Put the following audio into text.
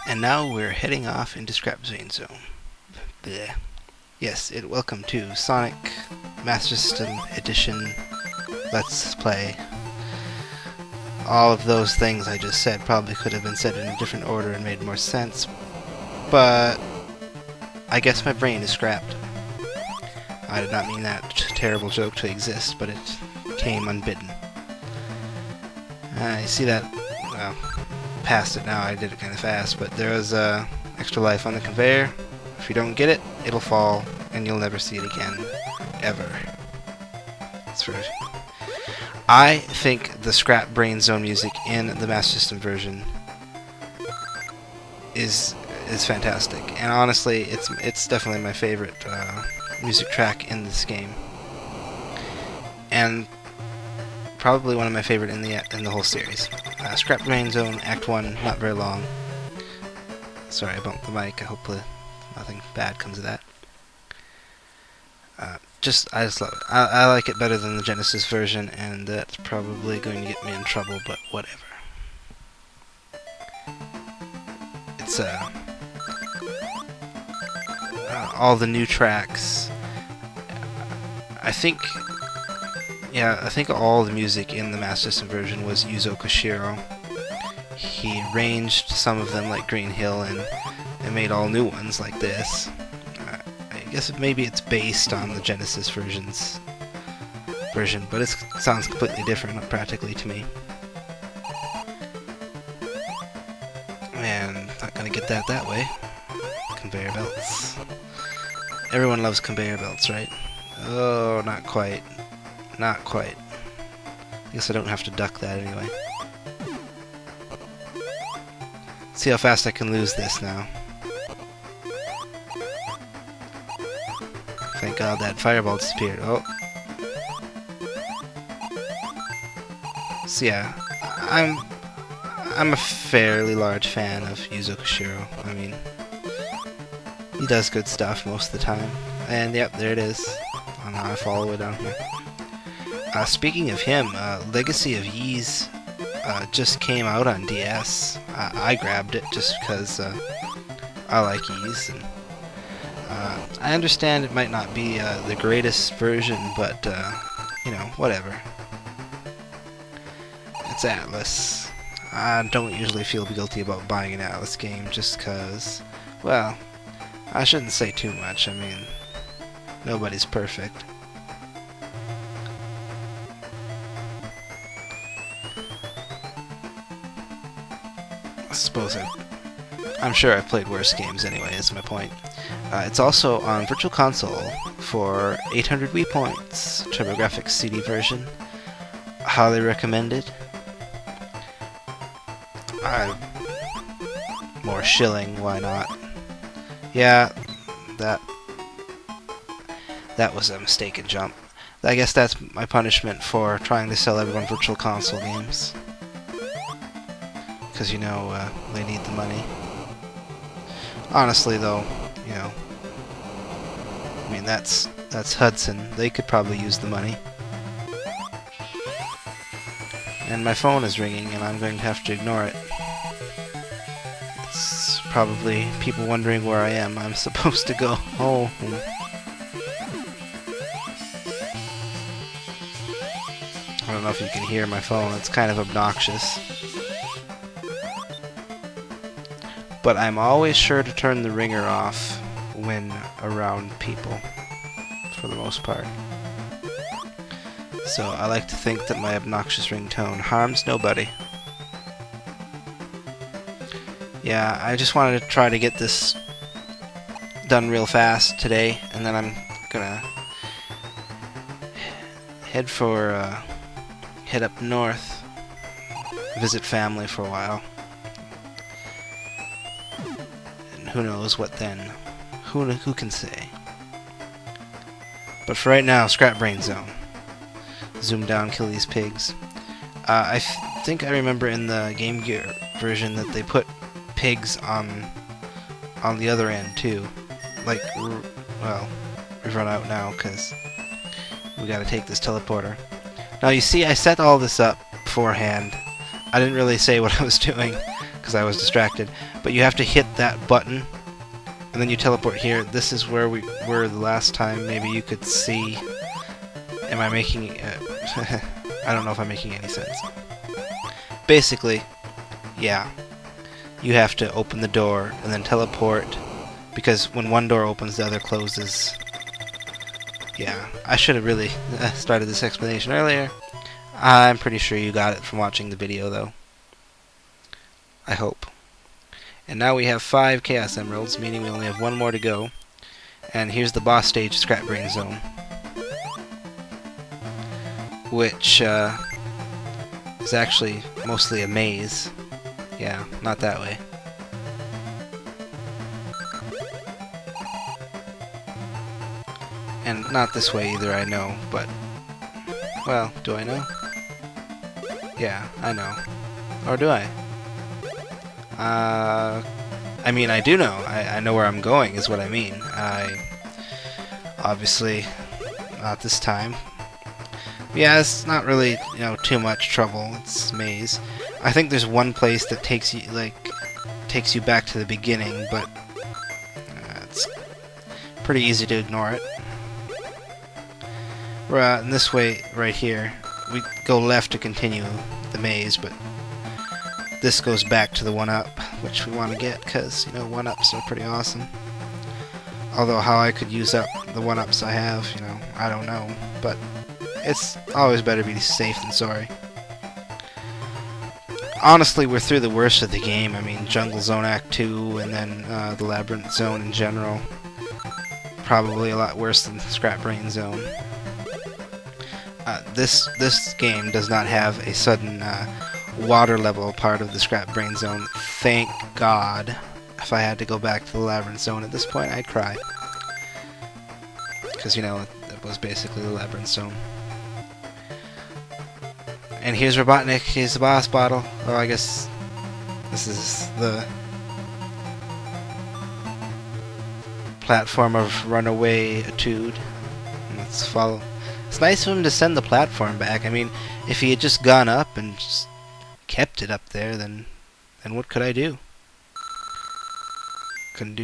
And now we're heading off into Scrap Brain Zone. Blech. Yes, welcome to Sonic Master System Edition Let's Play. All of those things I just said probably could have been said in a different order and made more sense, but I guess my brain is scrapped. I did not mean that terrible joke to exist, but it came unbidden. You see that? Well, past it now, I did it kind of fast, but there is extra life on the conveyor. If you don't get it, it'll fall, and you'll never see it again. Ever. That's for... I think the Scrap Brain Zone music in the Master System version is fantastic, and honestly, it's definitely my favorite music track in this game, and probably one of my favorite in the whole series. Scrap Brain Zone Act 1, not very long. Sorry, I bumped the mic. Hopefully, nothing bad comes of that. I just love it. I like it better than the Genesis version, and that's probably going to get me in trouble, but whatever. It's all the new tracks. I think all the music in the Master System version was Yuzo Koshiro. He arranged some of them like Green Hill and made all new ones like this. I guess maybe it's based on the Genesis version, but it sounds completely different practically to me. And not gonna get that way. Conveyor belts. Everyone loves conveyor belts, right? Oh, not quite. Not quite. I guess I don't have to duck that anyway. See how fast I can lose this now. Thank God that fireball disappeared. Oh. So yeah, I'm a fairly large fan of Yuzo Koshiro. I mean, he does good stuff most of the time. And yep, there it is. Oh no, I fall all the way down here. Speaking of him, Legacy of Ys just came out on DS. I grabbed it just because I like Ys. And, I understand it might not be the greatest version, but, you know, whatever. It's Atlas. I don't usually feel guilty about buying an Atlas game just because, well, I shouldn't say too much. I mean, nobody's perfect. I'm sure I've played worse games anyway, is my point. It's also on Virtual Console for 800 Wii points, TurboGrafx CD version. Highly recommended. More shilling, why not? Yeah, that was a mistaken jump. I guess that's my punishment for trying to sell everyone Virtual Console games. Because, you know, they need the money. Honestly, though, you know, I mean, that's Hudson. They could probably use the money. And my phone is ringing, and I'm going to have to ignore it. It's probably people wondering where I am. I'm supposed to go home. I don't know if you can hear my phone. It's kind of obnoxious. But I'm always sure to turn the ringer off when around people, for the most part. So I like to think that my obnoxious ringtone harms nobody. Yeah, I just wanted to try to get this done real fast today, and then I'm gonna head up north, visit family for a while. Who knows what then? Who can say? But for right now, Scrap Brain Zone. Zoom down, kill these pigs. I think I remember in the Game Gear version that they put pigs on the other end too. Like, well, we've run out now because we gotta take this teleporter. Now you see, I set all this up beforehand. I didn't really say what I was doing because I was distracted. But you have to hit that button, and then you teleport here. This is where we were the last time. Maybe you could see. Am I making... I don't know if I'm making any sense. Basically, yeah. You have to open the door and then teleport, because when one door opens, the other closes. Yeah, I should have really started this explanation earlier. I'm pretty sure you got it from watching the video, though. I hope. And now we have 5 Chaos Emeralds, meaning we only have 1 more to go. And here's the boss stage, Scrap Brain Zone. Which is actually mostly a maze. Yeah, not that way. And not this way either, I know, but... Well, do I know? Yeah, I know. Or do I? I mean, I do know. I know where I'm going, is what I mean. Obviously, not this time. Yeah, it's not really, you know, too much trouble. It's a maze. I think there's one place that takes you back to the beginning, but it's pretty easy to ignore it. In this way, right here, we go left to continue the maze, but this goes back to the 1-up, which we want to get, because, you know, 1-ups are pretty awesome. Although how I could use up the 1-ups I have, you know, I don't know, but it's always better to be safe than sorry. Honestly, we're through the worst of the game. I mean, Jungle Zone Act 2, and then the Labyrinth Zone in general. Probably a lot worse than Scrap Brain Zone. This game does not have a sudden water level part of the Scrap Brain Zone. Thank God. If I had to go back to the Labyrinth Zone at this point, I'd cry. Because, you know, it was basically the Labyrinth Zone. And here's Robotnik. Here's the boss bottle. Oh, I guess this is the platform of runaway etude. Let's follow. It's nice of him to send the platform back. I mean, if he had just gone up and just kept it up there, then what could I do? Couldn't do